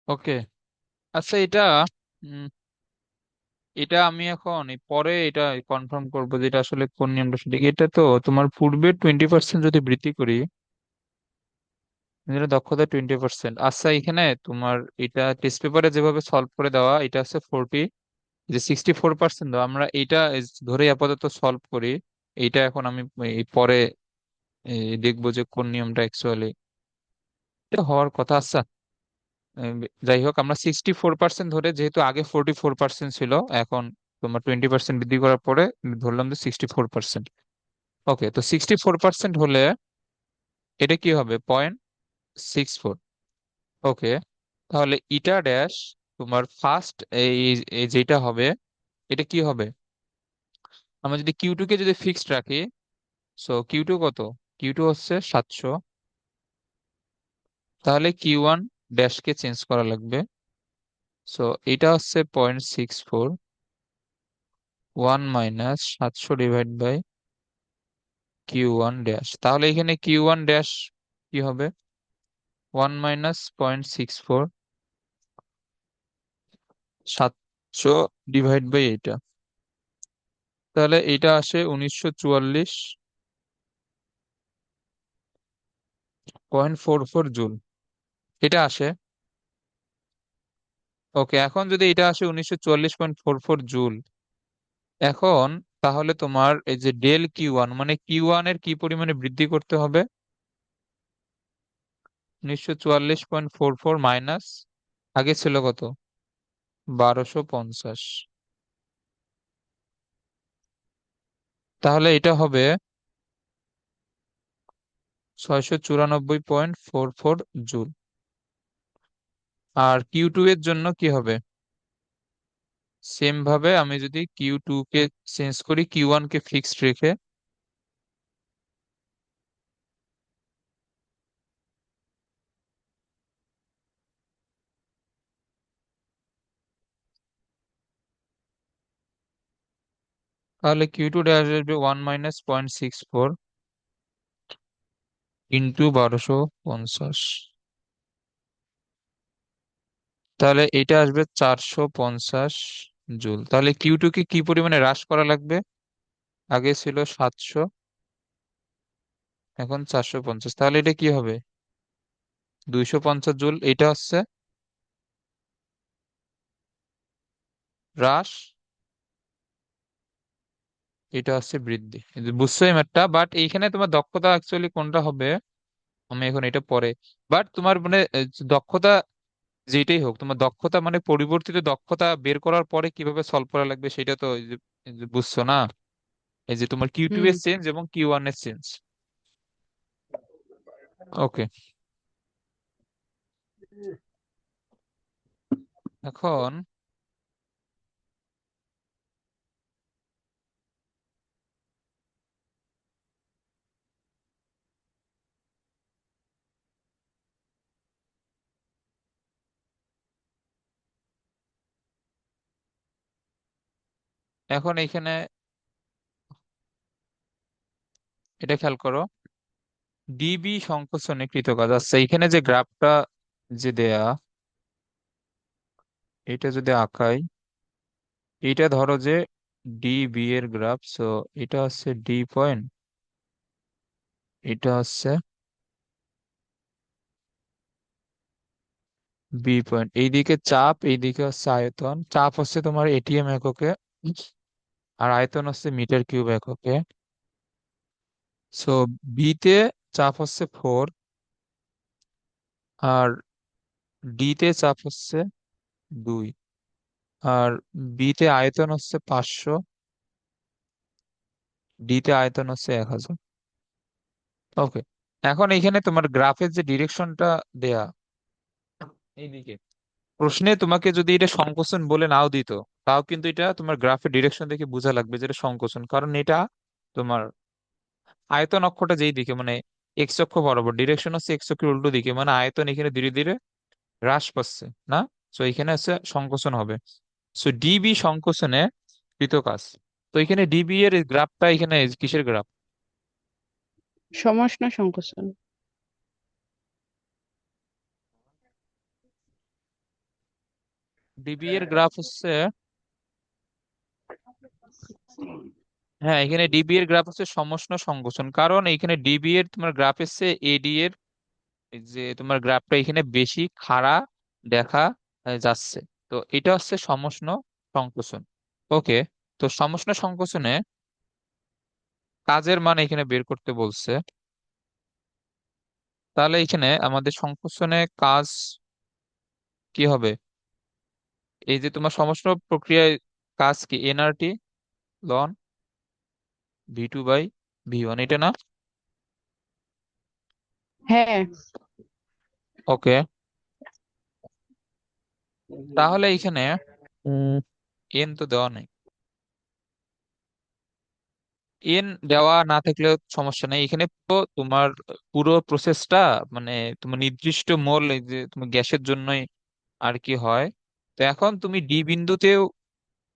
ওকে। আচ্ছা, এটা উম, এটা আমি এখন পরে এটা কনফার্ম করবো যে এটা আসলে কোন নিয়মটা সঠিক। এটা তো তোমার পূর্বে 20% যদি বৃদ্ধি করি, এটা দক্ষতা 20%। আচ্ছা, এখানে তোমার এটা টেস্ট পেপারে যেভাবে সলভ করে দেওয়া, এটা হচ্ছে 40, যে 64% দাও, আমরা এটা ধরে আপাতত সলভ করি। এইটা এখন আমি এই পরে দেখবো যে কোন নিয়মটা অ্যাকচুয়ালি এটা হওয়ার কথা। আচ্ছা, যাই হোক, আমরা 64% ধরে, যেহেতু আগে 44% ছিল, এখন তোমার 20% বৃদ্ধি করার পরে ধরলাম যে 64%। ওকে, তো 64% হলে এটা কি হবে? 0.64। ওকে, তাহলে ইটা ড্যাশ তোমার ফার্স্ট এই এই যেটা হবে, এটা কি হবে? আমরা যদি কিউ টু কে যদি ফিক্সড রাখি, সো কিউ টু কত? কিউ টু হচ্ছে 700। তাহলে কিউ ওয়ান ড্যাশ কে চেঞ্জ করা লাগবে। সো এটা হচ্ছে 0.64, 1 - 700 / কিউ ওয়ান ড্যাশ। তাহলে এখানে কিউ ওয়ান ড্যাশ কি হবে? 1 - 0.64, 700 / এটা। তাহলে এটা আসে 1944.44 এটা আসে। ওকে, এখন যদি এটা আসে 1944.44 এখন তাহলে তোমার এই যে ডেল কিউ ওয়ান, মানে কিউ ওয়ান এর কি পরিমাণে বৃদ্ধি করতে হবে? 1944.44 মাইনাস আগে ছিল কত? 1250। তাহলে এটা হবে 694.44 আর কিউ টু এর জন্য কি হবে? সেম ভাবে আমি যদি কিউ টু কে চেঞ্জ করি কিউ ওয়ান কে ফিক্সড রেখে, তাহলে কিউ টু ড্যাশ আসবে 1 - 0.64 ইন্টু 1250। তাহলে এটা আসবে 450 জুল। তাহলে কিউ টু কে কি পরিমাণে হ্রাস করা লাগবে? আগে ছিল 700, এখন 450। তাহলে এটা কি হবে? 250 জুল। এটা হচ্ছে হ্রাস, এটা হচ্ছে বৃদ্ধি। এই যে বুঝছো এই ম্যাথটা, বাট এইখানে তোমার দক্ষতা অ্যাকচুয়ালি কোনটা হবে আমি এখন এটা পরে। বাট তোমার মানে দক্ষতা যেটাই হোক, তোমার দক্ষতা মানে পরিবর্তিত দক্ষতা বের করার পরে কিভাবে সলভ করা লাগবে সেটা তো এই যে বুঝছো না? এই যে তোমার কিউ টু হুম। এর চেঞ্জ এবং কিউ ওয়ান এর চেঞ্জ। ওকে, এখন এখন এইখানে এটা খেয়াল করো, ডিবি সংকোচনে কৃতকাজ। আচ্ছা, এখানে যে গ্রাফটা যে দেয়া, এটা যদি আঁকাই, এটা ধরো যে ডিবি এর গ্রাফ। সো এটা হচ্ছে ডি পয়েন্ট, এটা হচ্ছে বি পয়েন্ট। এইদিকে চাপ, এইদিকে হচ্ছে আয়তন। চাপ হচ্ছে তোমার এটিএম এককে, আর আয়তন হচ্ছে মিটার কিউব এককে। সো বি তে চাপ হচ্ছে 4, আর ডি তে চাপ হচ্ছে 2, আর বি তে আয়তন হচ্ছে 500, ডি তে আয়তন হচ্ছে 1000। ওকে, এখন এখানে তোমার গ্রাফের যে ডিরেকশনটা দেয়া এইদিকে, প্রশ্নে তোমাকে যদি এটা সংকোচন বলে নাও দিত, তাও কিন্তু এটা তোমার গ্রাফের ডিরেকশন দেখে বোঝা লাগবে যে এটা সংকোচন, কারণ এটা তোমার আয়তন অক্ষটা যেই দিকে, মানে এক্স অক্ষ বরাবর, ডিরেকশন হচ্ছে এক্স অক্ষের উল্টো দিকে, মানে আয়তন এখানে ধীরে ধীরে হ্রাস পাচ্ছে না? সো এখানে হচ্ছে সংকোচন হবে। সো ডিবি সংকোচনে কৃত কাজ। তো এখানে ডিবি এর গ্রাফটা এখানে কিসের গ্রাফ? সমষ্ণ সংকোচন। ডিবি এর গ্রাফ হচ্ছে, হ্যাঁ এখানে ডিবি এর গ্রাফ হচ্ছে সমষ্ণ সংকোচন, কারণ এখানে ডিবি এর তোমার গ্রাফ এসছে এডি এর, এই যে তোমার গ্রাফটা এখানে বেশি খাড়া দেখা যাচ্ছে। তো এটা হচ্ছে সমষ্ণ সংকোচন। ওকে, তো সমষ্ণ সংকোচনে কাজের মান এখানে বের করতে বলছে। তাহলে এখানে আমাদের সংকোচনে কাজ কি হবে? এই যে তোমার সমষ্ণ প্রক্রিয়ায় কাজ কি, এনআরটি লন V2/V1, এটা না? হ্যাঁ। ওকে, তাহলে এখানে এন তো দেওয়া নেই। এন দেওয়া না থাকলেও সমস্যা নেই, এখানে তো তোমার পুরো প্রসেসটা মানে তোমার নির্দিষ্ট মোল, এই যে তোমার গ্যাসের জন্যই আর কি হয়। তো এখন তুমি ডি বিন্দুতেও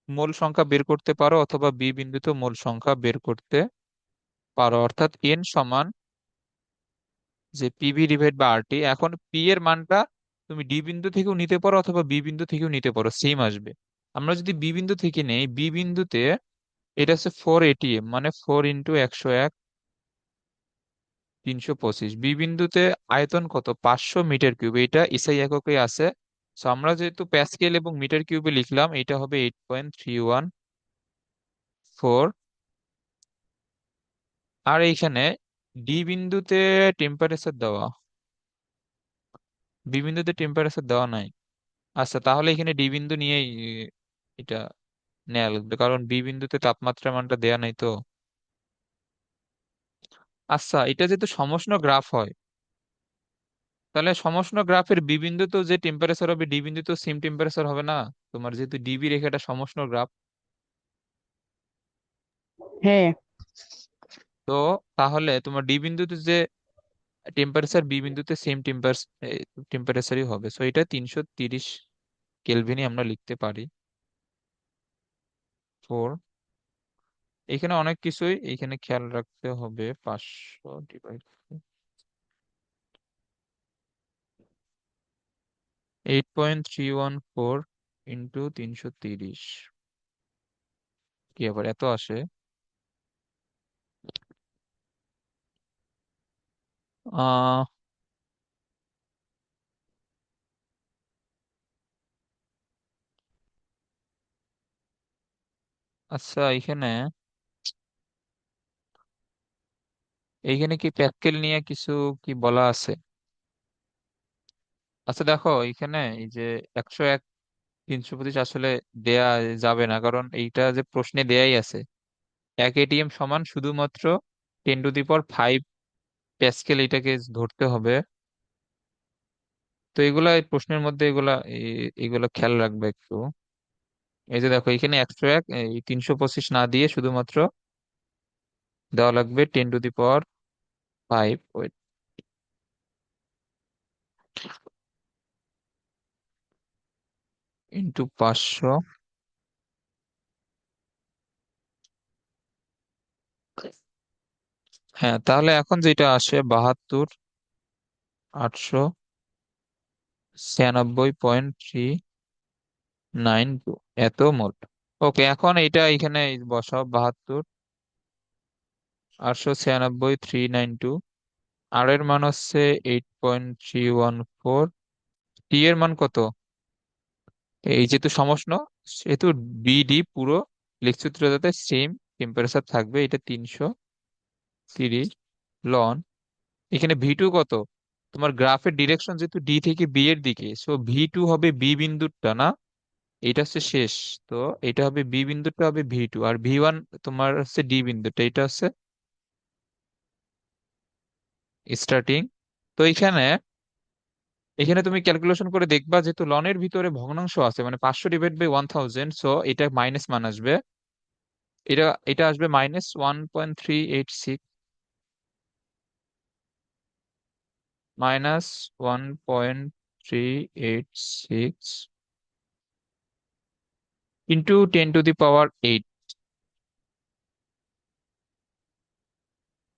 মোল সংখ্যা বের করতে পারো অথবা বি বিন্দুতেও মোল সংখ্যা বের করতে পারো, অর্থাৎ এন সমান যে পিভি ডিভাইড বা আরটি। এখন পি এর মানটা তুমি ডি বিন্দু থেকেও নিতে পারো অথবা বি বিন্দু থেকেও নিতে পারো, সেম আসবে। আমরা যদি বি বিন্দু থেকে নেই, বি বিন্দুতে এটা হচ্ছে 4 ATM, মানে 4 × 101, 325। বি বিন্দুতে আয়তন কত, 500 মিটার কিউব, এটা এসআই এককে আছে। তো আমরা যেহেতু প্যাসকেল এবং মিটার কিউবে লিখলাম, এটা হবে 8.314। আর এইখানে ডি বিন্দুতে টেম্পারেচার দেওয়া, বি বিন্দুতে টেম্পারেচার দেওয়া নাই। আচ্ছা, তাহলে এখানে ডি বিন্দু নিয়েই এটা নেওয়া লাগবে, কারণ বি বিন্দুতে তাপমাত্রার মানটা দেয়া নাই তো। আচ্ছা, এটা যেহেতু সমষ্ণ গ্রাফ হয়, তাহলে সমষ্ণ গ্রাফের বি বিন্দুতেও যে টেম্পারেচার হবে ডি বিন্দুতেও সেম টেম্পারেচার হবে না? তোমার যেহেতু ডিবি রেখাটা সমষ্ণ গ্রাফ, হ্যাঁ। তো তাহলে তোমার ডি বিন্দুতে যে টেম্পারেচার বি বিন্দুতে সেম টেম্পারেচারই হবে। সো এটা 330 কেলভিনই আমরা লিখতে পারি। 4, এখানে অনেক কিছুই এখানে খেয়াল রাখতে হবে। 500/8.314 × 330, কি আবার এত আসে? আহ আচ্ছা, এখানে এইখানে কি প্যাসকেল নিয়ে কিছু কি বলা আছে? আচ্ছা দেখো, এখানে এই যে 101, 325 আসলে দেয়া যাবে না, কারণ এইটা যে প্রশ্নে দেয়াই আছে 1 ATM সমান শুধুমাত্র 10⁵ প্যাসকেল, এটাকে ধরতে হবে। তো এগুলা এই প্রশ্নের মধ্যে এগুলা এগুলা খেয়াল রাখবে একটু। এই যে দেখো, এখানে 101, এই 325 না দিয়ে শুধুমাত্র দেওয়া লাগবে 10⁵, ওয়েট, ইন্টু 500। হ্যাঁ, তাহলে এখন যেটা আসে 72,896.392, এত মোল। ওকে, এখন এটা এখানে বসাও, 72,896.392। আর এর মান হচ্ছে 8.314। টি এর মান কত? এই যেহেতু সমষ্ণ, সেহেতু বিডি পুরো লেখচিত্রটাতে সেম টেম্পারেচার থাকবে, এটা 330 লন। এখানে ভি টু কত? তোমার গ্রাফের ডিরেকশন যেহেতু ডি থেকে বি এর দিকে, সো ভি টু হবে বি বিন্দুটা না, এটা হচ্ছে শেষ। তো এটা হবে বি বিন্দুটা হবে ভি টু, আর ভি 1 তোমার হচ্ছে ডি বিন্দুটা, এটা হচ্ছে স্টার্টিং। তো এখানে এখানে তুমি ক্যালকুলেশন করে দেখবা, যেহেতু লনের ভিতরে ভগ্নাংশ আছে, মানে 500/1000, সো এটা মাইনাস মান আসবে। এটা এটা আসবে -1.386, -1.386 ইন্টু 10⁸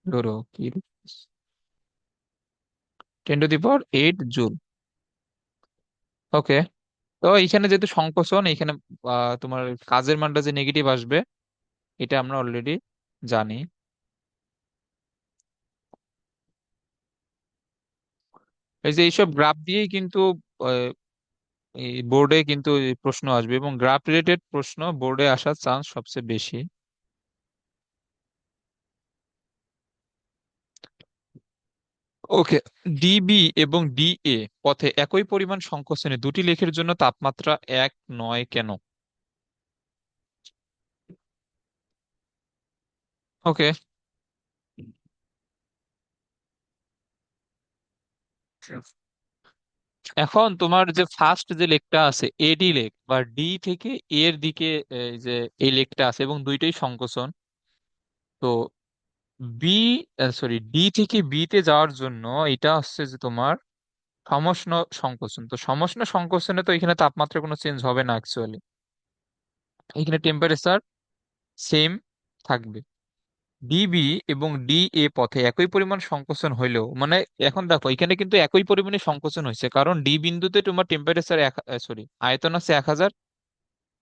ধরো কি, 10⁸ জুল। ওকে, তো এখানে যেহেতু সংকোচন, এখানে তোমার কাজের মানটা যে নেগেটিভ আসবে এটা আমরা অলরেডি জানি। এই যে এইসব গ্রাফ দিয়েই কিন্তু আহ, এই বোর্ডে কিন্তু এই প্রশ্ন আসবে, এবং গ্রাফ রিলেটেড প্রশ্ন বোর্ডে আসার চান্স সবচেয়ে বেশি। ওকে, ডিবি এবং ডিএ পথে একই পরিমাণ সংকোচনে দুটি লেখের জন্য তাপমাত্রা এক নয় কেন? ওকে, এখন তোমার যে ফার্স্ট যে লেকটা আছে এডি লেক, বা ডি থেকে এ এর দিকে এই যে এই লেকটা আছে এবং দুইটাই সংকোচন। তো বি সরি, ডি থেকে বি তে যাওয়ার জন্য এটা হচ্ছে যে তোমার সমষ্ণ সংকোচন। তো সমষ্ণ সংকোচনে তো এখানে তাপমাত্রা কোনো চেঞ্জ হবে না অ্যাকচুয়ালি, এখানে টেম্পারেচার সেম থাকবে। ডিবি এবং ডি এ পথে একই পরিমাণ সংকোচন হইলেও, মানে এখন দেখো এখানে কিন্তু একই পরিমাণে সংকোচন হয়েছে, কারণ ডি বিন্দুতে তোমার টেম্পারেচার সরি আয়তন আছে 1000,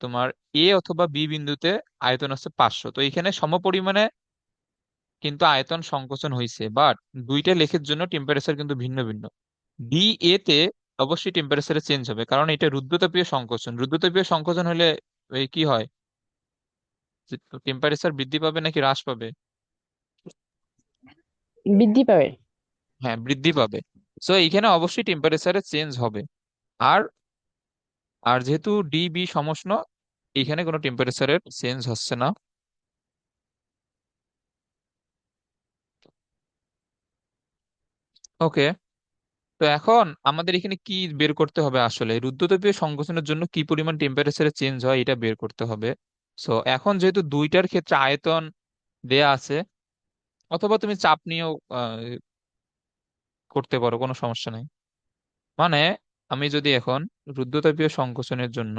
তোমার এ অথবা বি বিন্দুতে আয়তন আছে 500। তো এখানে সমপরিমাণে কিন্তু আয়তন সংকোচন হয়েছে, বাট দুইটা লেখের জন্য টেম্পারেচার কিন্তু ভিন্ন ভিন্ন। ডি এ তে অবশ্যই টেম্পারেচারে চেঞ্জ হবে, কারণ এটা রুদ্রতাপীয় সংকোচন। রুদ্রতাপীয় সংকোচন হলে এই কি হয়, টেম্পারেচার বৃদ্ধি পাবে নাকি হ্রাস পাবে? বৃদ্ধি পাবে। হ্যাঁ, বৃদ্ধি পাবে। সো এখানে অবশ্যই টেম্পারেচারে চেঞ্জ হবে। আর আর যেহেতু ডিবি সমষ্ণ, এখানে কোনো টেম্পারেচারের চেঞ্জ হচ্ছে না। ওকে, তো এখন আমাদের এখানে কি বের করতে হবে, আসলে রুদ্রতাপীয় সংকোচনের জন্য কি পরিমাণ টেম্পারেচারে চেঞ্জ হয় এটা বের করতে হবে। সো এখন যেহেতু দুইটার ক্ষেত্রে আয়তন দেয়া আছে, অথবা তুমি চাপ নিয়েও আহ, করতে পারো, কোনো সমস্যা নেই। মানে আমি যদি এখন রুদ্রতাপীয় সংকোচনের জন্য,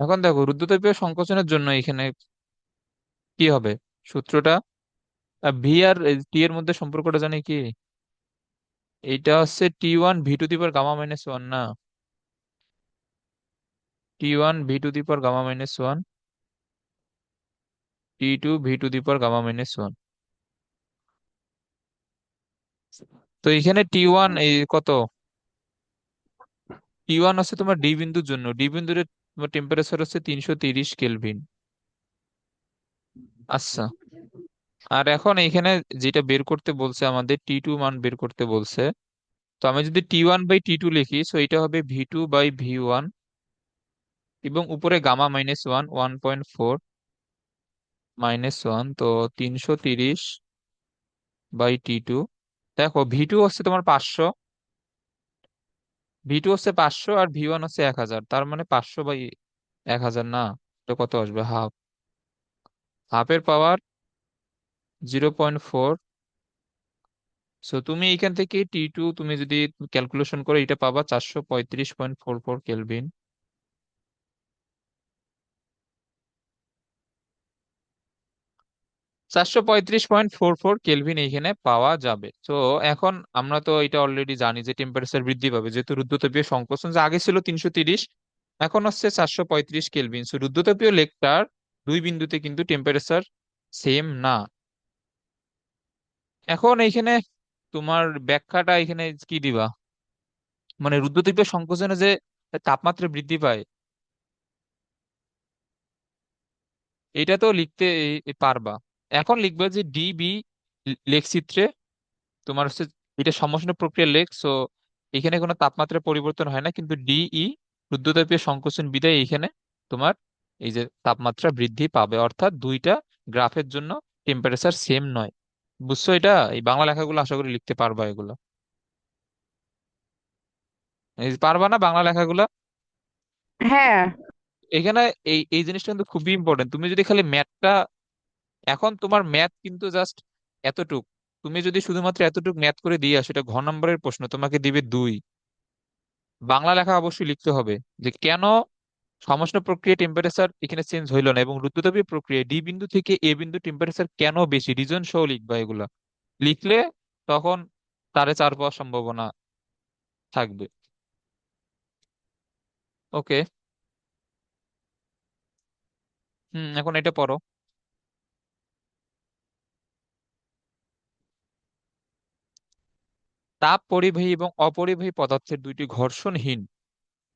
এখন দেখো রুদ্রতাপীয় সংকোচনের জন্য এখানে কি হবে সূত্রটা, ভি আর টি এর মধ্যে সম্পর্কটা জানি কি, এইটা হচ্ছে T1 V⁻⁻⁻1 না, T1 V⁻⁻1, T2 V⁻⁻1। তো এখানে T1 এই কত, T1 হচ্ছে তোমার ডি বিন্দুর জন্য, ডি বিন্দুর তোমার টেম্পারেচার হচ্ছে 330 কেলভিন। আচ্ছা, আর এখন এখানে যেটা বের করতে বলছে, আমাদের T2 মান বের করতে বলছে। তো আমি যদি T1/T2 লিখি, সো এটা হবে V2/V1, এবং উপরে গামা -1 1.4 - 1, তো 330/T2। দেখো ভি টু হচ্ছে তোমার 500, ভি টু হচ্ছে 500 আর ভি ওয়ান হচ্ছে 1000, তার মানে 500/1000 না, তো কত আসবে, হাফ। হাফের পাওয়ার 0.4। সো তুমি এখান থেকে T2 তুমি যদি ক্যালকুলেশন করে এটা পাবা 435.44 কেলভিন। 435.44 কেলভিন এইখানে পাওয়া যাবে। তো এখন আমরা তো এটা অলরেডি জানি যে টেম্পারেচার বৃদ্ধি পাবে, যেহেতু রুদ্রতাপীয় সংকোচন যে আগে ছিল 330, এখন হচ্ছে 435 কেলভিন। সো রুদ্রতাপীয় লেকটার দুই বিন্দুতে কিন্তু টেম্পারেচার সেম না। এখন এইখানে তোমার ব্যাখ্যাটা এখানে কি দিবা, মানে রুদ্রতাপীয় সংকোচনে যে তাপমাত্রা বৃদ্ধি পায়, এটা তো লিখতে পারবা। এখন লিখবা যে ডিবি লেখচিত্রে তোমার হচ্ছে এটা সমষ্ণ প্রক্রিয়ার লেখ। সো এখানে কোনো তাপমাত্রা পরিবর্তন হয় না, কিন্তু ডিই রুদ্রতাপীয় সংকোচন বিদায় এখানে তোমার এই যে তাপমাত্রা বৃদ্ধি পাবে, অর্থাৎ দুইটা গ্রাফের জন্য টেম্পারেচার সেম নয়। বুঝছো এটা? এই বাংলা লেখাগুলো আশা করি লিখতে পারবা এগুলো। এই যে পারবা না বাংলা লেখাগুলো? হ্যাঁ। এখানে এই এই জিনিসটা কিন্তু খুবই ইম্পর্টেন্ট। তুমি যদি খালি ম্যাথটা, এখন তোমার ম্যাথ কিন্তু জাস্ট এতটুক, তুমি যদি শুধুমাত্র এতটুক ম্যাথ করে দিয়ে আসো, এটা ঘ নম্বরের প্রশ্ন, তোমাকে দিবে 2। বাংলা লেখা অবশ্যই লিখতে হবে যে কেন সমষ্ণ প্রক্রিয়া টেম্পারেচার এখানে চেঞ্জ হইলো না, এবং রুদ্ধতাপীয় প্রক্রিয়া ডি বিন্দু থেকে এ বিন্দু টেম্পারেচার কেন বেশি, রিজন সহ লিখবা এগুলা। লিখলে তখন তারে চার পাওয়ার সম্ভাবনা থাকবে। ওকে। এখন এটা পড়ো। তাপ পরিবাহী এবং অপরিবাহী পদার্থের দুইটি ঘর্ষণহীন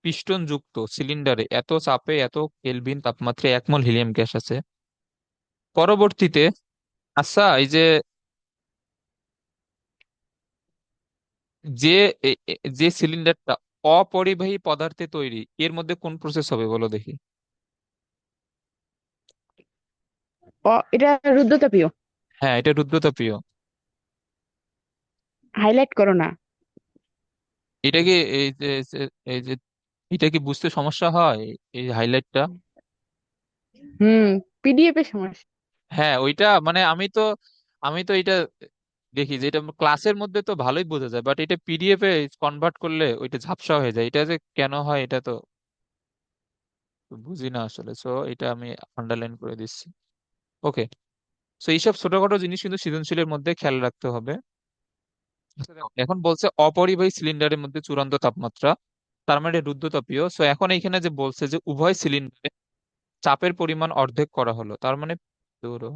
পিস্টনযুক্ত সিলিন্ডারে এত চাপে এত কেলভিন তাপমাত্রায় 1 মোল হিলিয়াম গ্যাস আছে। পরবর্তীতে, আচ্ছা এই যে যে যে সিলিন্ডারটা অপরিবাহী পদার্থে তৈরি, এর মধ্যে কোন প্রসেস হবে বলো দেখি। এটা রুদ্ধতাপীয়। হ্যাঁ, এটা রুদ্রতাপীয়। হাইলাইট করো না। এটা কি এই যে এটা কি বুঝতে সমস্যা হয়, এই হাইলাইটটা? হুম, পিডিএফ এর সমস্যা। হ্যাঁ ওইটা মানে আমি তো এটা দেখি যে এটা ক্লাসের মধ্যে তো ভালোই বোঝা যায়, বাট এটা পিডিএফ এ কনভার্ট করলে ওইটা ঝাপসা হয়ে যায়। এটা যে কেন হয় এটা তো বুঝি না আসলে, সো এটা আমি আন্ডারলাইন করে দিচ্ছি। ওকে। সো এইসব ছোটখাটো জিনিস কিন্তু সৃজনশীলের মধ্যে খেয়াল রাখতে হবে। আচ্ছা দেখো, এখন বলছে অপরিবাহী সিলিন্ডারের মধ্যে চূড়ান্ত তাপমাত্রা, তার মানে রুদ্ধতাপীয়। সো এখন এইখানে যে বলছে যে উভয় সিলিন্ডারে চাপের পরিমাণ অর্ধেক করা হলো, তার মানে ধরো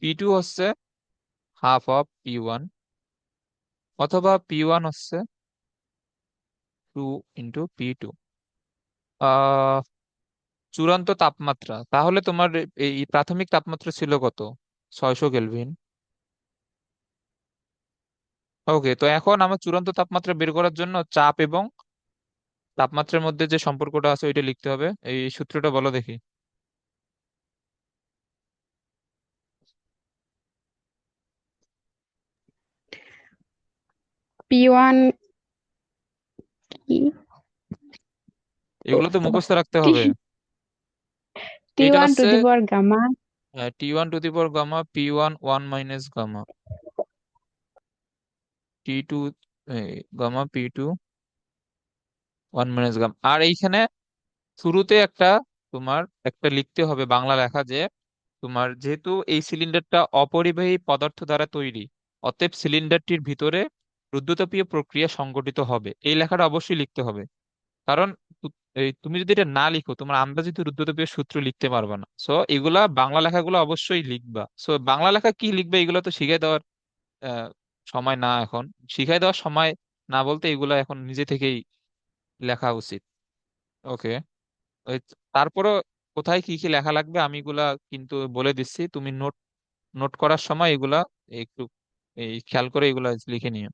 P2 হচ্ছে হাফ অফ P1, অথবা P1 হচ্ছে 2 × P2। আহ চূড়ান্ত তাপমাত্রা তাহলে তোমার এই প্রাথমিক তাপমাত্রা ছিল কত? 600 কেলভিন। ওকে, তো এখন আমার চূড়ান্ত তাপমাত্রা বের করার জন্য চাপ এবং তাপমাত্রার মধ্যে যে সম্পর্কটা আছে ওইটা লিখতে হবে। এই সূত্রটা বলো দেখি। P1 কি? এগুলো তো মুখস্থ রাখতে টি হবে। টি এটা ওয়ান টু হচ্ছে the power gamma. T1 to the power gamma, P1 1 - gamma, T2 gamma, P2 1 - gamma. আর এইখানে শুরুতে তোমার একটা লিখতে হবে বাংলা লেখা, যে তোমার যেহেতু এই সিলিন্ডারটা অপরিবাহী পদার্থ দ্বারা তৈরি, অতএব সিলিন্ডারটির ভিতরে রুদ্ধতাপীয় প্রক্রিয়া সংঘটিত হবে, এই লেখাটা অবশ্যই লিখতে হবে। কারণ তুমি যদি এটা না লিখো তোমার আন্দাজিত রুদ্ধতাপীয় সূত্র লিখতে পারবে না। সো এগুলা বাংলা লেখাগুলো অবশ্যই লিখবা। সো বাংলা লেখা কি লিখবে এগুলো তো শিখাই দেওয়ার আহ, সময় না এখন। শিখাই দেওয়ার সময় না বলতে এগুলা এখন নিজে থেকেই লেখা উচিত। ওকে। ওই তারপরও কোথায় কি কি লেখা লাগবে আমি এগুলা কিন্তু বলে দিচ্ছি, তুমি নোট নোট করার সময় এগুলা একটু এই খেয়াল করে এগুলা লিখে নিও,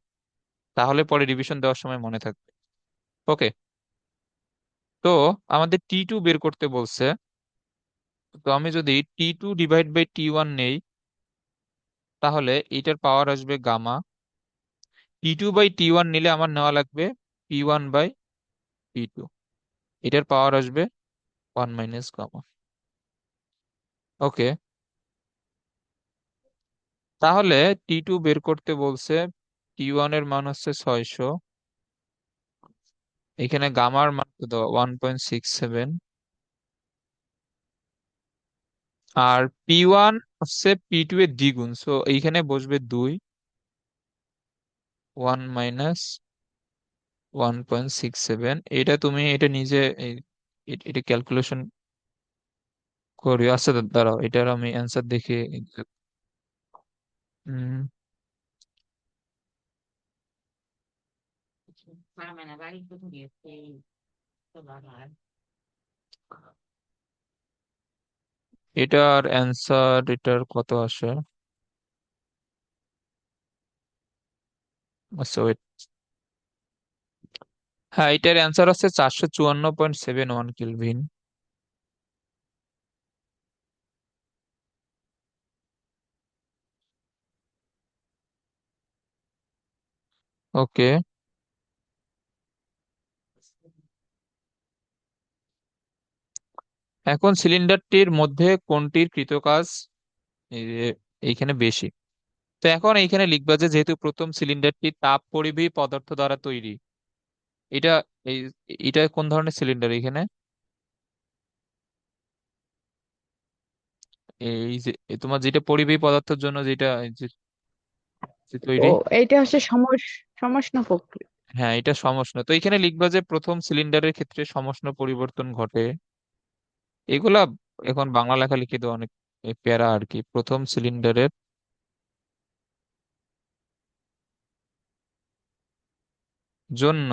তাহলে পরে রিভিশন দেওয়ার সময় মনে থাকবে। ওকে। তো আমাদের T2 বের করতে বলছে। তো আমি যদি T2 / T1 নেই, তাহলে এটার পাওয়ার আসবে গামা। T2/T1 নিলে আমার নেওয়া লাগবে P1/P2, এটার পাওয়ার আসবে 1 - গামা। ওকে। তাহলে T2 বের করতে বলছে, T1 এর মান হচ্ছে 600, এখানে গামার মান কত 1.67, আর P1 হচ্ছে P2 এর দ্বিগুণ, সো এইখানে বসবে 2, 1 - 1.67। এটা তুমি এটা নিজে এটা ক্যালকুলেশন করি। আচ্ছা দাঁড়াও, এটার আমি অ্যান্সার দেখে উম, এটার অ্যান্সার এটার কত আসে। আচ্ছা wait, হ্যাঁ এটার অ্যান্সার হচ্ছে 454.71 কেলভিন। ওকে। এখন সিলিন্ডারটির মধ্যে কোনটির কৃতকাজ এই যে এইখানে বেশি। তো এখন এইখানে লিখবা যে যেহেতু প্রথম সিলিন্ডারটি তাপ পরিবাহী পদার্থ দ্বারা তৈরি, এটা এই এটা কোন ধরনের সিলিন্ডার এখানে? এই যে তোমার যেটা পরিবাহী পদার্থের জন্য যেটা এই যে ও, তৈরি। এইটা হচ্ছে সমষ্ণ প্রক্রিয়া। হ্যাঁ, এটা সমষ্ণ। তো এখানে লিখবা যে প্রথম সিলিন্ডারের ক্ষেত্রে সমষ্ণ পরিবর্তন ঘটে। এগুলা এখন বাংলা লেখা লিখে দেওয়া অনেক প্যারা আর কি। প্রথম সিলিন্ডারের জন্য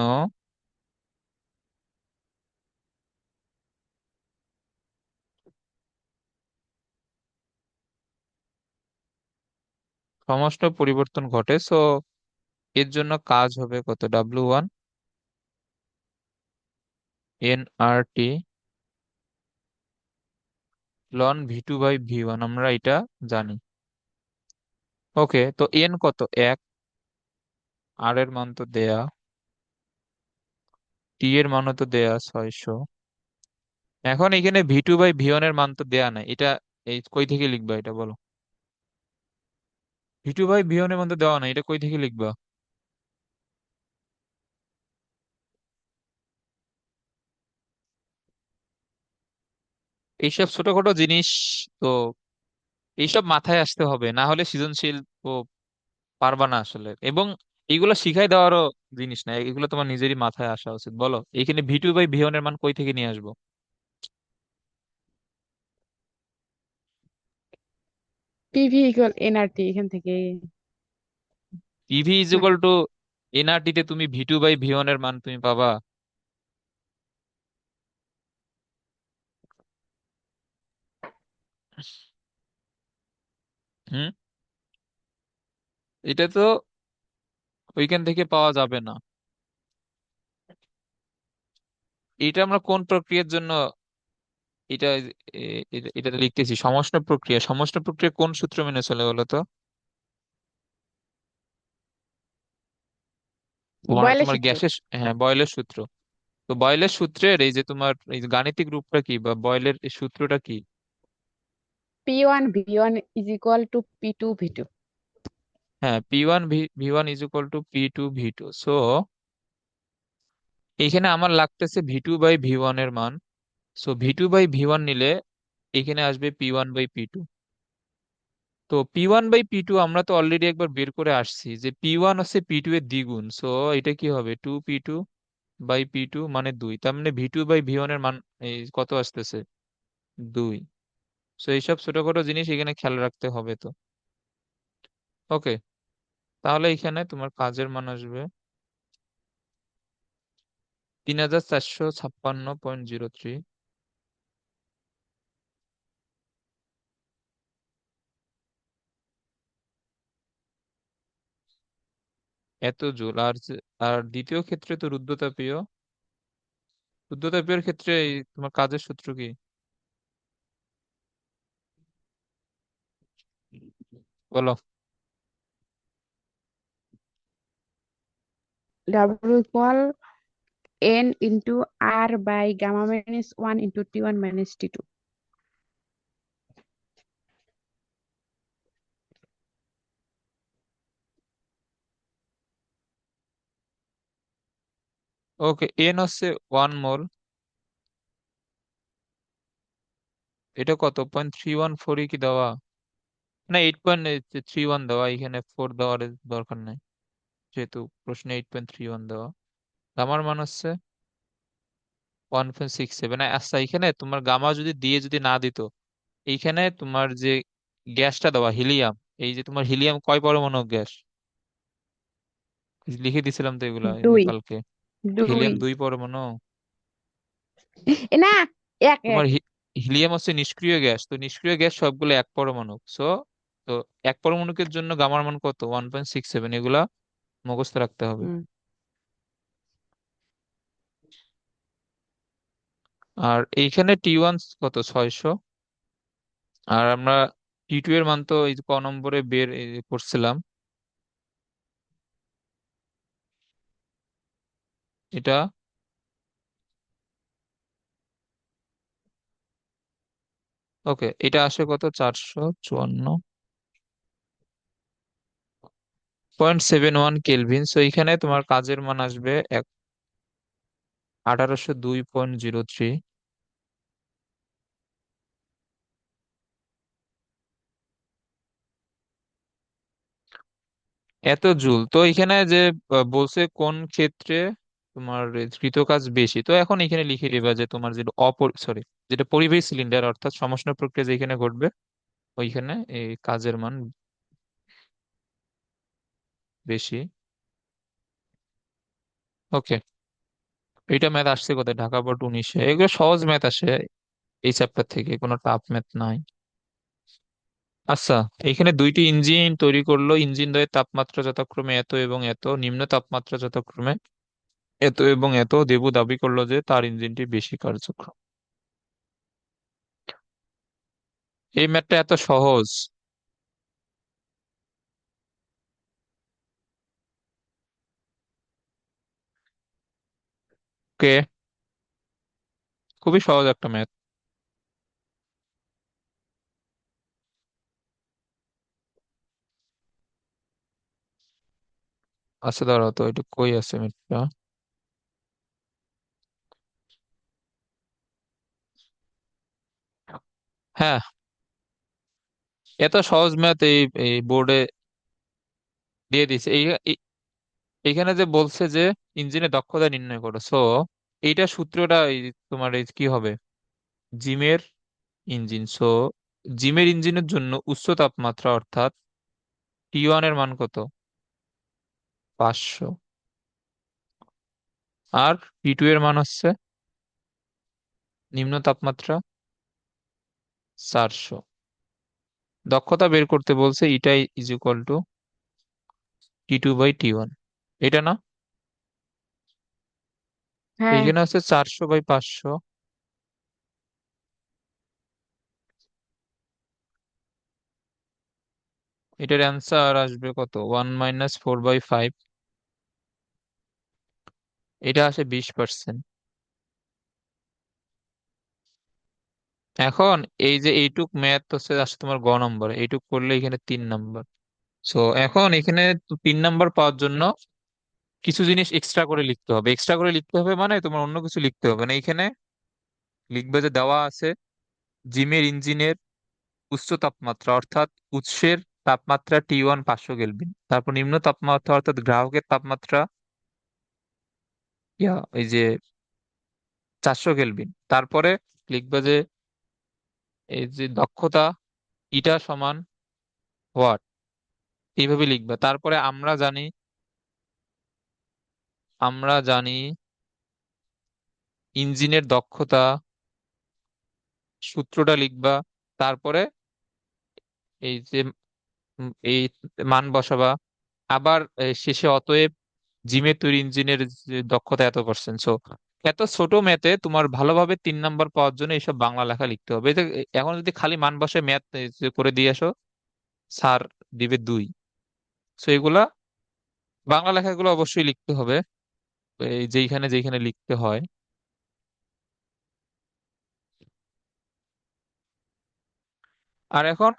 সমষ্ণ পরিবর্তন ঘটে। সো এর জন্য কাজ হবে কত, W1 nRT লন V2/V1, আমরা এটা জানি। ওকে, তো এন কত, 1। আর এর মান তো দেয়া, টি এর মানও তো দেয়া 600। এখন এখানে V2/V1 এর মান তো দেয়া নাই, এটা এই কই থেকে লিখবা এটা বলো? V2/V1 এর মান তো দেওয়া নাই, এটা কই থেকে লিখবা? এইসব ছোটখাটো জিনিস তো এইসব মাথায় আসতে হবে, না হলে সৃজনশীল ও পারবা না আসলে। এবং এগুলো শিখাই দেওয়ারও জিনিস না, এগুলো তোমার নিজেরই মাথায় আসা উচিত। বলো এখানে V2/V1 এর মান কই থেকে নিয়ে আসবো? পিভি ইকুয়াল এনআরটি এখান থেকে। পিভি ইজ না, ইকুয়াল টু এনআরটি তে তুমি V2/V1 এর মান তুমি পাবা? হুম, এটা তো ওইখান থেকে পাওয়া যাবে না। এটা আমরা কোন প্রক্রিয়ার জন্য এটা এটা লিখতেছি? সমষ্ণ প্রক্রিয়া। সমষ্ণ প্রক্রিয়া কোন সূত্র মেনে চলে বলো তো? তোমার বয়লের তোমার সূত্র। গ্যাসের, হ্যাঁ, বয়েলের সূত্র। তো বয়েলের সূত্রের এই যে তোমার এই যে গাণিতিক রূপটা কি, বা বয়েলের এই সূত্রটা কি? P1 V1 is equal two P2 V2। হ্যাঁ, P1 V1 = P2 V2। So এখানে আমার লাগতেছে V2/V1 এর মান। সো V2/V1 নিলে এখানে আসবে P1/P2। তো P1/P2 আমরা তো অলরেডি একবার বের করে আসছি যে P1 হচ্ছে P2 এর দ্বিগুণ। সো এটা কি হবে, 2P2/P2 মানে 2। তার মানে V2/V1 এর মান এই কত আসতেছে, 2। সো এইসব ছোটখাটো জিনিস এখানে খেয়াল রাখতে হবে তো। ওকে, তাহলে এখানে তোমার কাজের মান আসবে 3456.03। এত জুল। আর দ্বিতীয় ক্ষেত্রে তো রুদ্ধতাপীয়। রুদ্ধতাপীয় ক্ষেত্রে তোমার কাজের সূত্র কি বলো? W equal N × R/Γ - 1 × T1 - T2। ওকে, এন হচ্ছে 1 মোল। এটা কত, 0.314 কি দেওয়া? না, 8.31 দেওয়া, এখানে 4 দেওয়ার দরকার নেই, যেহেতু প্রশ্নে 8.31 দেওয়া। গামার মান হচ্ছে 1.67। আচ্ছা, এখানে তোমার গামা যদি দিয়ে যদি না দিত, এইখানে তোমার যে গ্যাসটা দেওয়া হিলিয়াম, এই যে তোমার হিলিয়াম কয় পরমাণু গ্যাস? লিখে দিছিলাম তো এগুলা এই যে দুই। কালকে। দুই। হিলিয়াম 2 পরমাণু। না, এক তোমার এক। হিলিয়াম হচ্ছে নিষ্ক্রিয় গ্যাস, তো নিষ্ক্রিয় গ্যাস সবগুলো 1 পরমাণু। তো 1 পরমাণুকের জন্য গামার মান কত, 1.67। এগুলা মুখস্থ রাখতে হবে। হুম। আর এইখানে T1 কত, 600। আর আমরা T2 এর মান তো এই যে ক নম্বরে বের এই যে করছিলাম এটা। ওকে, এটা আসে কত, 454.71 কেলভিন। সো এখানে তোমার কাজের মান আসবে 1802.03। এত জুল তো এখানে যে বলছে কোন ক্ষেত্রে তোমার কৃতকাজ বেশি, তো এখন এখানে লিখে দিবা যে তোমার যেটা সরি, যেটা পরিবাহী সিলিন্ডার অর্থাৎ সমষ্ণ প্রক্রিয়া যেখানে ঘটবে ওইখানে এই কাজের মান বেশি। ওকে, এটা ম্যাথ আসছে কোথায়? ঢাকা বোর্ড 19-এ। এগুলো সহজ ম্যাথ আসে এই চ্যাপ্টার থেকে, কোনো টাফ ম্যাথ নাই। আচ্ছা, এখানে দুইটি ইঞ্জিন তৈরি করলো, ইঞ্জিন দ্বয়ের তাপমাত্রা যথাক্রমে এত এবং এত, নিম্ন তাপমাত্রা যথাক্রমে এত এবং এত। দেবু দাবি করলো যে তার ইঞ্জিনটি বেশি কার্যক্ষম। এই ম্যাথটা এত সহজ। কে, খুবই সহজ একটা ম্যাথ। আচ্ছা দাঁড়াও তো, এটা কই আছে ম্যাথটা? হ্যাঁ, এত সহজ ম্যাথ এই এই বোর্ডে দিয়ে দিছে। এইখানে যে বলছে যে ইঞ্জিনের দক্ষতা নির্ণয় করো, সো এইটা সূত্রটা তোমার কি হবে? জিমের ইঞ্জিন, সো জিমের ইঞ্জিনের জন্য উচ্চ তাপমাত্রা অর্থাৎ T1 এর মান কত? 500। আর T2 এর মান হচ্ছে নিম্ন তাপমাত্রা 400। দক্ষতা বের করতে বলছে, এটাই ইজ ইকুয়াল টু T2/T1, এটা না? হ্যাঁ। এইখানে আছে 400/500। এটার অ্যান্সার আসবে কত? 1 - 4/5। এটা আসে 20%। এখন এই যে এইটুক ম্যাথ হচ্ছে আসলে তোমার গ নম্বর, এইটুক করলে এখানে 3 নম্বর। সো এখন এখানে 3 নম্বর পাওয়ার জন্য কিছু জিনিস এক্সট্রা করে লিখতে হবে। এক্সট্রা করে লিখতে হবে মানে তোমার অন্য কিছু লিখতে হবে না। এখানে লিখবে যে দেওয়া আছে জিমের ইঞ্জিনের উচ্চ তাপমাত্রা অর্থাৎ উৎসের তাপমাত্রা T1 500 কেলভিন, তারপর নিম্ন তাপমাত্রা অর্থাৎ গ্রাহকের তাপমাত্রা এই যে 400 কেলভিন। তারপরে লিখবে যে এই যে দক্ষতা ইটা সমান ওয়াট, এইভাবে লিখবে। তারপরে আমরা জানি ইঞ্জিনের দক্ষতা সূত্রটা লিখবা। তারপরে এই যে এই মান বসাবা। আবার শেষে অতএব জিমের তৈরি ইঞ্জিনের যে দক্ষতা এত%। সো এত ছোট ম্যাথে তোমার ভালোভাবে 3 নম্বর পাওয়ার জন্য এইসব বাংলা লেখা লিখতে হবে। এখন যদি খালি মান বসে ম্যাথ করে দিয়ে আসো, স্যার দিবে 2। সো এগুলা বাংলা লেখাগুলো অবশ্যই লিখতে হবে এই যেইখানে যেইখানে লিখতে হয়। আর এখন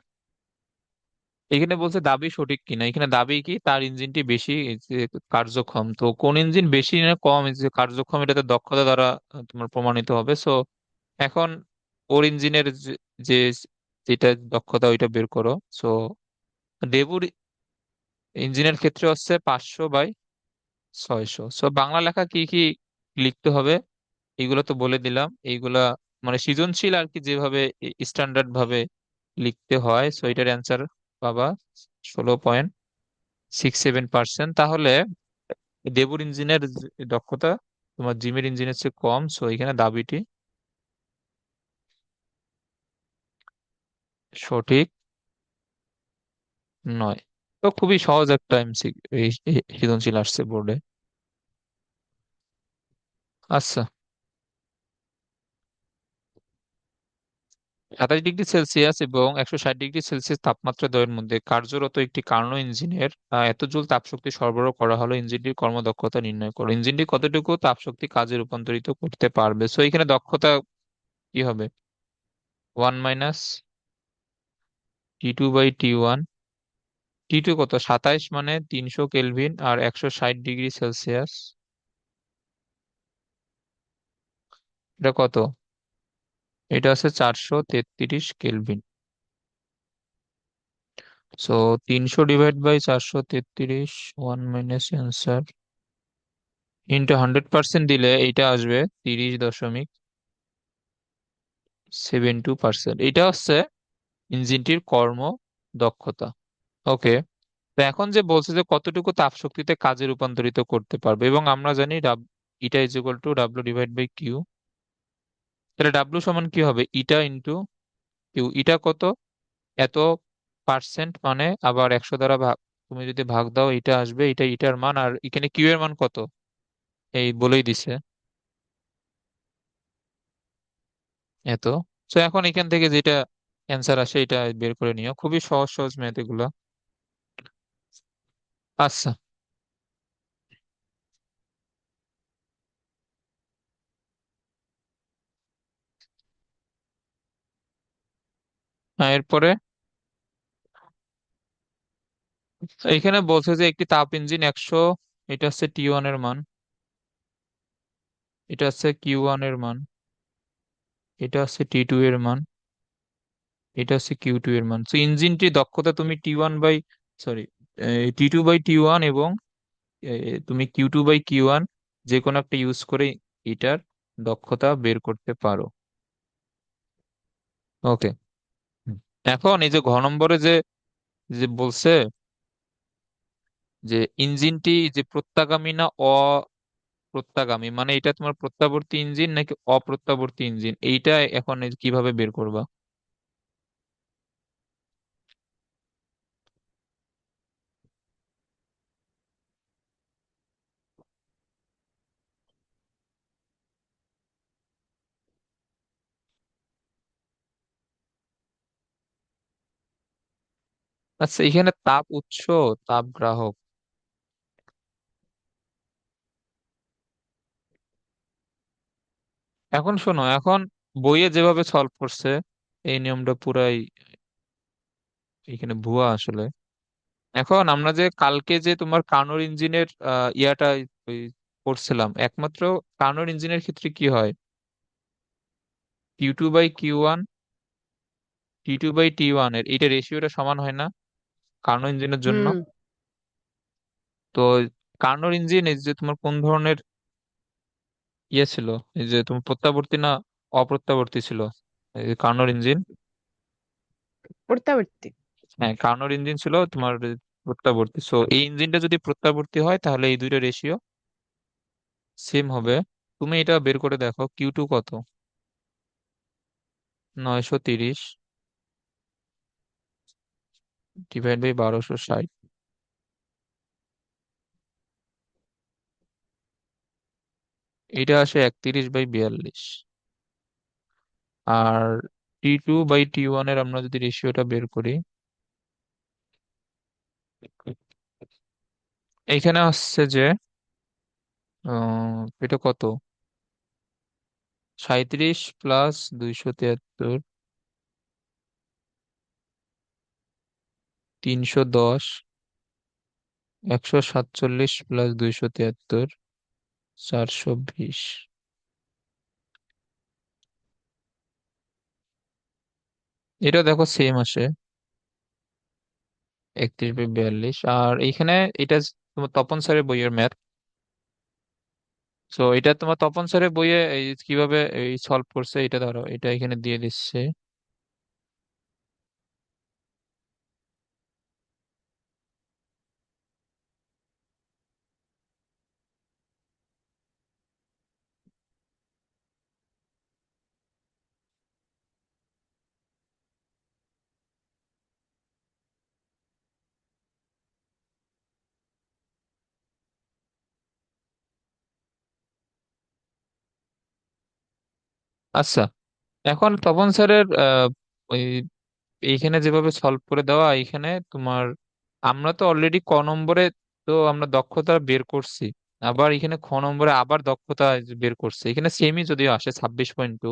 এখানে বলছে দাবি সঠিক কিনা। এখানে দাবি কি, তার ইঞ্জিনটি বেশি এই যে কার্যক্ষম। তো কোন ইঞ্জিন বেশি না কম এই যে কার্যক্ষম, এটাতে দক্ষতা দ্বারা তোমার প্রমাণিত হবে। সো এখন ওর ইঞ্জিনের যে যেটা দক্ষতা ওইটা বের করো। সো ডেবুর ইঞ্জিনের ক্ষেত্রে হচ্ছে 500/600। সো বাংলা লেখা কি কি লিখতে হবে এগুলো তো বলে দিলাম। এইগুলা মানে সৃজনশীল আর কি, যেভাবে স্ট্যান্ডার্ড ভাবে লিখতে হয়। সো এটার অ্যান্সার পাবা 16.67%। তাহলে দেবুর ইঞ্জিনের দক্ষতা তোমার জিমের ইঞ্জিনের চেয়ে কম। সো এখানে দাবিটি সঠিক নয়। তো খুবই সহজ একটা সৃজনশীল আসছে বোর্ডে। আচ্ছা, 27°C এবং 160°C তাপমাত্রা দ্বয়ের মধ্যে কার্যরত একটি কার্নো ইঞ্জিনের এত জুল তাপশক্তি সরবরাহ করা হলো, ইঞ্জিনটির কর্মদক্ষতা নির্ণয় করো। ইঞ্জিনটি কতটুকু তাপশক্তি কাজে রূপান্তরিত করতে পারবে? সো এখানে দক্ষতা কি হবে? 1 - T2/T1। T2 কত? 27 মানে 300 কেলভিন আর 160°C। এটা কত? এটা আছে 433 kelvin. So 300 divide by 433, 1 minus answer, into 100% দিলে এইটা আসবে 30.72%। এটা হচ্ছে ইঞ্জিনটির কর্ম দক্ষতা। ওকে। তো এখন যে বলছে যে কতটুকু তাপ শক্তিতে কাজে রূপান্তরিত করতে পারবে, এবং আমরা জানি eta is equal to W divide by Q. তাহলে ডাব্লিউ সমান কি হবে? ইটা ইন্টু কিউ। ইটা কত? এত পার্সেন্ট, মানে আবার 100 দ্বারা ভাগ, তুমি যদি ভাগ দাও এটা আসবে, এটা ইটার মান। আর এখানে কিউ এর মান কত? এই বলেই দিছে, এত। তো এখন এখান থেকে যেটা অ্যান্সার আসে এটা বের করে নিও, খুবই সহজ সহজ ম্যাথ এগুলা। আচ্ছা, এরপরে এখানে বলছে যে একটি তাপ ইঞ্জিন 100, এটা হচ্ছে T1 এর মান, এটা হচ্ছে Q1 এর মান, এটা হচ্ছে T2 এর মান, এটা হচ্ছে Q2 এর মান। তো ইঞ্জিনটির দক্ষতা তুমি সরি T2/T1 এবং তুমি Q2/Q1 যে কোনো একটা ইউজ করে এটার দক্ষতা বের করতে পারো। ওকে। এখন এই যে ঘ নম্বরে যে যে বলছে যে ইঞ্জিনটি যে প্রত্যাগামী না অপ্রত্যাগামী, মানে এটা তোমার প্রত্যাবর্তী ইঞ্জিন নাকি অপ্রত্যাবর্তী ইঞ্জিন, এইটা এখন এই কিভাবে বের করবা? আচ্ছা, এখানে তাপ উৎস, তাপ গ্রাহক। এখন শোনো, এখন বইয়ে যেভাবে সলভ করছে এই নিয়মটা পুরাই এখানে ভুয়া আসলে। এখন আমরা যে কালকে যে তোমার কার্নোর ইঞ্জিনের ইয়াটা ওই করছিলাম, একমাত্র কার্নোর ইঞ্জিনের ক্ষেত্রে কি হয়? Q2/Q1, T2/T1 এর এইটা রেশিওটা সমান হয় না কার্নো ইঞ্জিনের জন্য? হুম। তো কার্নোর ইঞ্জিন এই যে তোমার কোন ধরনের ইয়ে ছিল, এই যে তোমার প্রত্যাবর্তী না অপ্রত্যাবর্তী ছিল এই যে কার্নোর ইঞ্জিন? প্রত্যাবর্তী। হ্যাঁ, কার্নোর ইঞ্জিন ছিল তোমার প্রত্যাবর্তী। সো এই ইঞ্জিনটা যদি প্রত্যাবর্তী হয় তাহলে এই দুইটা রেশিও সেম হবে। তুমি এটা বের করে দেখো, Q2 কত? 930 ডিভাইড বাই 1260, এটা আসে 31/42। আর T2/T1 এর আমরা যদি রেশিওটা বের করি, এইখানে আসছে যে এটা কত? 37 প্লাস 273, 310, 147 প্লাস 273, 420। এটা দেখো সেম আসে, 31/42। আর এইখানে এটা তোমার তপন স্যারের বইয়ের ম্যাথ। তো এটা তোমার তপন স্যারের বইয়ে এই কিভাবে এই সলভ করছে এটা ধরো, এটা এখানে দিয়ে দিচ্ছে। আচ্ছা, এখন তপন স্যারের ওই এইখানে যেভাবে সলভ করে দেওয়া, এইখানে তোমার আমরা তো অলরেডি ক নম্বরে তো আমরা দক্ষতা বের করছি, আবার এখানে খ নম্বরে আবার দক্ষতা বের করছে, এখানে সেমই যদিও আসে 26.2।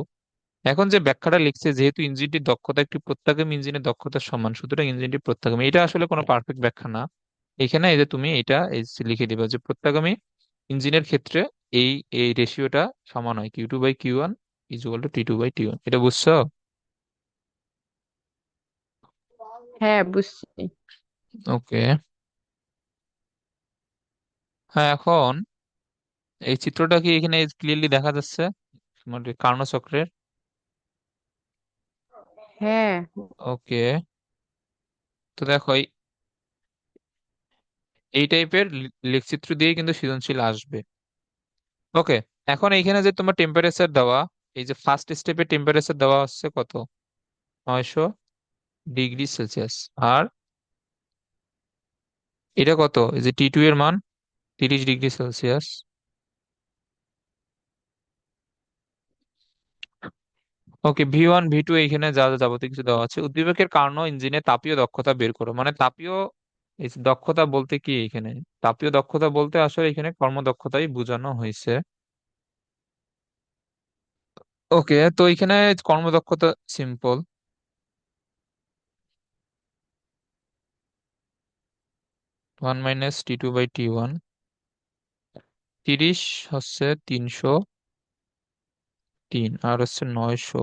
এখন যে ব্যাখ্যাটা লিখছে, যেহেতু ইঞ্জিনটির দক্ষতা একটি প্রত্যাগামী ইঞ্জিনের দক্ষতার সমান, সুতরাং ইঞ্জিনটি প্রত্যাগামী, এটা আসলে কোনো পারফেক্ট ব্যাখ্যা না। এখানে এই যে তুমি এটা লিখে দিবা যে প্রত্যাগামী ইঞ্জিনের ক্ষেত্রে এই এই রেশিওটা সমান হয় Q2/Q1 ইকুয়াল টু T2/T1, এটা বুঝছো? হ্যাঁ, বুঝছি। ওকে। হ্যাঁ, এখন এই চিত্রটা কি এখানে ক্লিয়ারলি দেখা যাচ্ছে মানে কার্নো চক্রের? হ্যাঁ। ওকে। তো দেখো এই টাইপের লেখচিত্র দিয়ে কিন্তু সৃজনশীল আসবে। ওকে। এখন এইখানে যে তোমার টেম্পারেচার দেওয়া, এই যে ফার্স্ট স্টেপে টেম্পারেচার দেওয়া হচ্ছে কত, 900°C। আর এটা কত, এই যে T2 এর মান 30°C। ওকে, V1 V2 এইখানে যা যা যাবতীয় কিছু দেওয়া আছে। উদ্দীপকের কারণ ইঞ্জিনে তাপীয় দক্ষতা বের করো, মানে তাপীয় এই যে দক্ষতা বলতে কি এখানে, তাপীয় দক্ষতা বলতে আসলে এখানে কর্মদক্ষতাই বোঝানো হয়েছে। ওকে, তো এখানে কর্মদক্ষতা সিম্পল, 1 - T2/T1। 30 হচ্ছে 303, আর হচ্ছে 900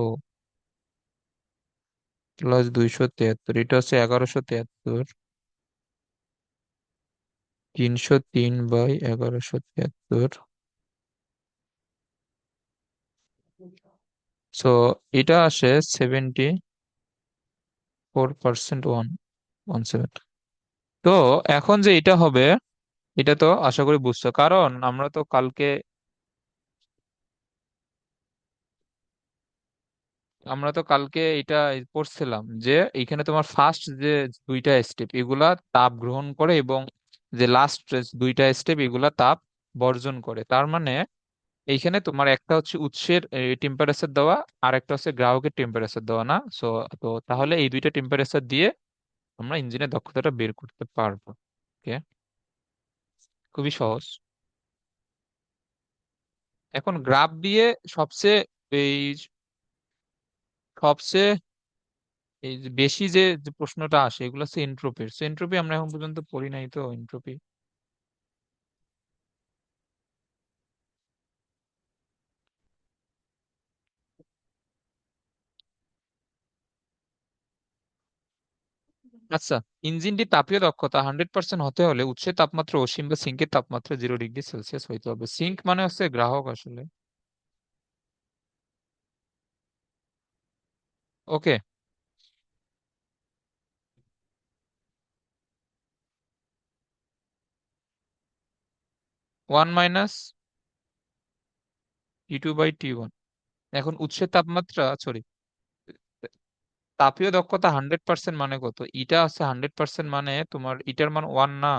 + 273, এটা হচ্ছে 1173। 303/1173। সো এটা আসে 74%, 117। তো এখন যে এটা হবে, এটা তো আশা করি বুঝছো, কারণ আমরা তো কালকে এটা পড়ছিলাম যে এখানে তোমার ফার্স্ট যে দুইটা স্টেপ এগুলা তাপ গ্রহণ করে, এবং যে লাস্ট দুইটা স্টেপ এগুলা তাপ বর্জন করে। তার মানে এইখানে তোমার একটা হচ্ছে উৎসের টেম্পারেচার দেওয়া, আর একটা হচ্ছে গ্রাহকের টেম্পারেচার দেওয়া, না? সো তো তাহলে এই দুইটা টেম্পারেচার দিয়ে আমরা ইঞ্জিনের দক্ষতাটা বের করতে পারবো। ওকে, খুবই সহজ। এখন গ্রাফ দিয়ে সবচেয়ে এই সবচেয়ে এই যে বেশি যে যে প্রশ্নটা আসে এগুলো হচ্ছে এন্ট্রপির। সো এন্ট্রপি আমরা এখন পর্যন্ত পড়ি নাই, তো এন্ট্রপি। আচ্ছা, ইঞ্জিনটি তাপীয় দক্ষতা 100% হতে হলে উৎসের তাপমাত্রা অসীম বা সিঙ্কের তাপমাত্রা 0°C হইতে হবে। সিঙ্ক মানে হচ্ছে গ্রাহক আসলে। ওকে। 1 - T2/T1। এখন উৎসের তাপমাত্রা, সরি, তাপীয় দক্ষতা 100% মানে কত? ইটা আছে 100% মানে তোমার ইটার মান 1, না?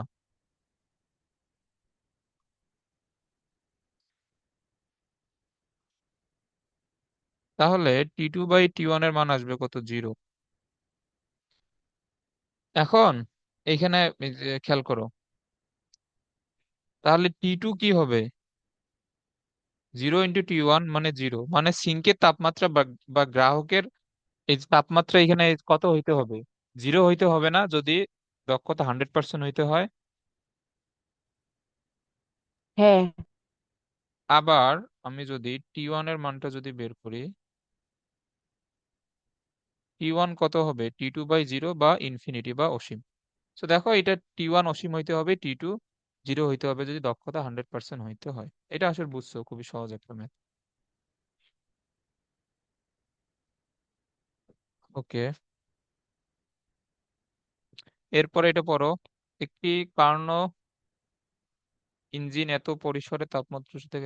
তাহলে T2/T1 এর মান আসবে কত, 0। এখন এইখানে এই যে খেয়াল করো, তাহলে T2 কি হবে? 0 × T1 মানে 0, মানে সিঙ্কের তাপমাত্রা বা গ্রাহকের এই যে তাপমাত্রা এখানে কত হইতে হবে? 0 হইতে হবে না যদি দক্ষতা 100% হইতে হয়। হ্যাঁ। আবার আমি যদি T1 এর মানটা যদি বের করি, T1 কত হবে? T2/0 বা ইনফিনিটি বা অসীম। তো দেখো, এটা T1 অসীম হইতে হবে, T2 জিরো হইতে হবে যদি দক্ষতা 100% হইতে হয়। এটা আসলে বুঝছো, খুবই সহজ একটা ম্যাথ। ওকে, এরপরে এটা পড়ো। একটি কার্নো ইঞ্জিন এত পরিসরে তাপমাত্রা থেকে